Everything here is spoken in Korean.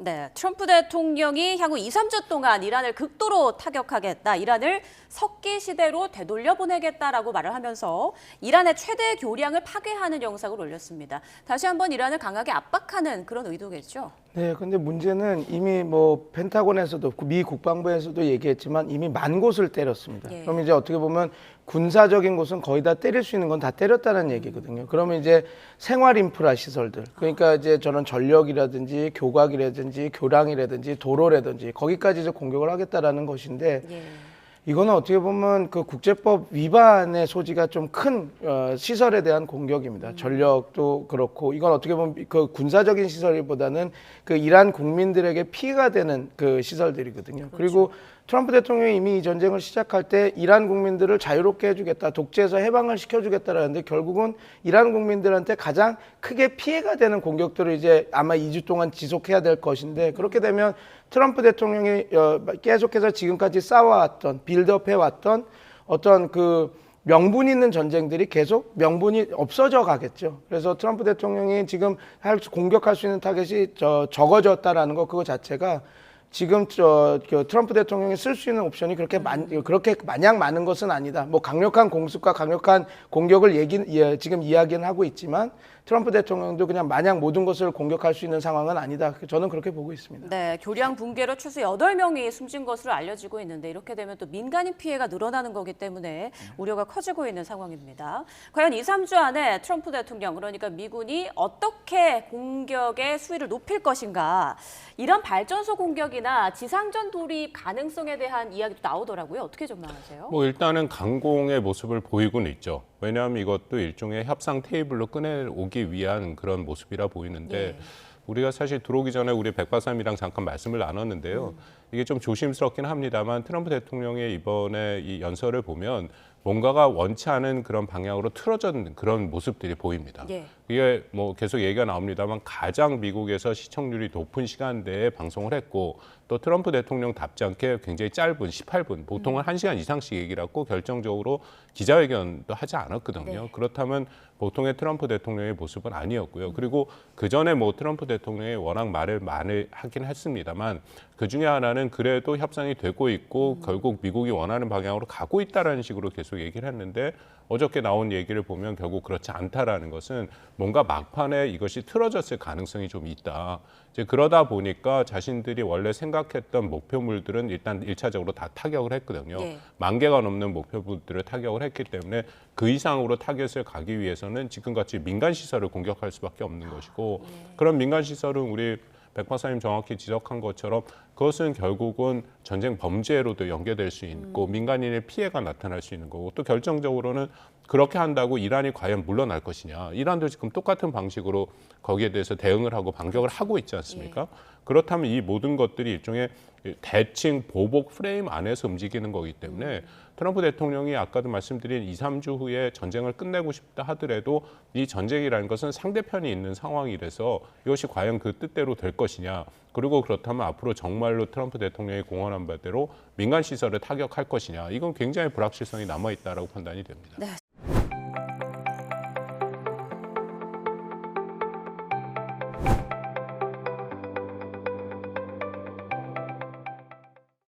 네, 트럼프 대통령이 향후 2, 3주 동안 이란을 극도로 타격하겠다, 이란을 석기 시대로 되돌려보내겠다라고 말을 하면서 이란의 최대 교량을 파괴하는 영상을 올렸습니다. 다시 한번 이란을 강하게 압박하는 그런 의도겠죠. 네, 근데 문제는 이미 뭐 펜타곤에서도 미 국방부에서도 얘기했지만 이미 만 곳을 때렸습니다. 예. 그럼 이제 어떻게 보면 군사적인 곳은 거의 다 때릴 수 있는 건 다 때렸다는 얘기거든요. 그러면 이제 생활 인프라 시설들, 그러니까 이제 저는 전력이라든지 교각이라든지 교량이라든지 도로라든지 거기까지 이제 공격을 하겠다라는 것인데 예. 이거는 어떻게 보면 그 국제법 위반의 소지가 좀 큰 시설에 대한 공격입니다. 전력도 그렇고 이건 어떻게 보면 그 군사적인 시설보다는 그 이란 국민들에게 피해가 되는 그 시설들이거든요. 그리고 트럼프 대통령이 이미 이 전쟁을 시작할 때 이란 국민들을 자유롭게 해주겠다, 독재에서 해방을 시켜주겠다라는데 결국은 이란 국민들한테 가장 크게 피해가 되는 공격들을 이제 아마 2주 동안 지속해야 될 것인데 그렇게 되면 트럼프 대통령이 계속해서 지금까지 쌓아왔던 빌드업해왔던 어떤 그 명분 있는 전쟁들이 계속 명분이 없어져 가겠죠. 그래서 트럼프 대통령이 지금 공격할 수 있는 타겟이 적어졌다라는 거 그거 자체가 지금 그 트럼프 대통령이 쓸 수 있는 옵션이 그렇게 마냥 많은 것은 아니다. 뭐 강력한 공습과 강력한 공격을 지금 이야기는 하고 있지만 트럼프 대통령도 그냥 마냥 모든 것을 공격할 수 있는 상황은 아니다. 저는 그렇게 보고 있습니다. 네, 교량 붕괴로 최소 8명이 숨진 것으로 알려지고 있는데 이렇게 되면 또 민간인 피해가 늘어나는 거기 때문에 우려가 커지고 있는 상황입니다. 과연 2, 3주 안에 트럼프 대통령, 그러니까 미군이 어떻게 공격의 수위를 높일 것인가. 이런 발전소 공격이나 지상전 돌입 가능성에 대한 이야기도 나오더라고요. 어떻게 전망하세요? 뭐 일단은 강공의 모습을 보이고는 있죠. 왜냐하면 이것도 일종의 협상 테이블로 꺼내오기 위한 그런 모습이라 보이는데 예. 우리가 사실 들어오기 전에 우리 백 박사님이랑 잠깐 말씀을 나눴는데요. 이게 좀 조심스럽긴 합니다만 트럼프 대통령의 이번에 이 연설을 보면 뭔가가 원치 않은 그런 방향으로 틀어진 그런 모습들이 보입니다. 예. 이게 뭐 계속 얘기가 나옵니다만 가장 미국에서 시청률이 높은 시간대에 방송을 했고 또 트럼프 대통령답지 않게 굉장히 짧은 18분, 보통은 1시간 이상씩 얘기를 하고 결정적으로 기자회견도 하지 않았거든요. 네. 그렇다면 보통의 트럼프 대통령의 모습은 아니었고요. 그리고 그전에 뭐 트럼프 대통령이 워낙 말을 많이 하긴 했습니다만 그중에 하나는 그래도 협상이 되고 있고 결국 미국이 원하는 방향으로 가고 있다라는 식으로 계속 얘기를 했는데 어저께 나온 얘기를 보면 결국 그렇지 않다라는 것은 뭔가 막판에 이것이 틀어졌을 가능성이 좀 있다. 이제 그러다 보니까 자신들이 원래 생각했던 목표물들은 일단 1차적으로 다 타격을 했거든요. 네. 10,000개가 넘는 목표물들을 타격을 했기 때문에 그 이상으로 타겟을 가기 위해서는 지금같이 민간 시설을 공격할 수밖에 없는 것이고 그런 민간 시설은 우리 백 박사님 정확히 지적한 것처럼 그것은 결국은 전쟁 범죄로도 연계될 수 있고 민간인의 피해가 나타날 수 있는 거고 또 결정적으로는 그렇게 한다고 이란이 과연 물러날 것이냐. 이란도 지금 똑같은 방식으로 거기에 대해서 대응을 하고 반격을 하고 있지 않습니까? 그렇다면 이 모든 것들이 일종의 대칭 보복 프레임 안에서 움직이는 거기 때문에 트럼프 대통령이 아까도 말씀드린 2, 3주 후에 전쟁을 끝내고 싶다 하더라도 이 전쟁이라는 것은 상대편이 있는 상황이라서 이것이 과연 그 뜻대로 될 것이냐. 그리고 그렇다면 앞으로 정말로 트럼프 대통령이 공언한 바대로 민간 시설을 타격할 것이냐. 이건 굉장히 불확실성이 남아있다라고 판단이 됩니다. 네.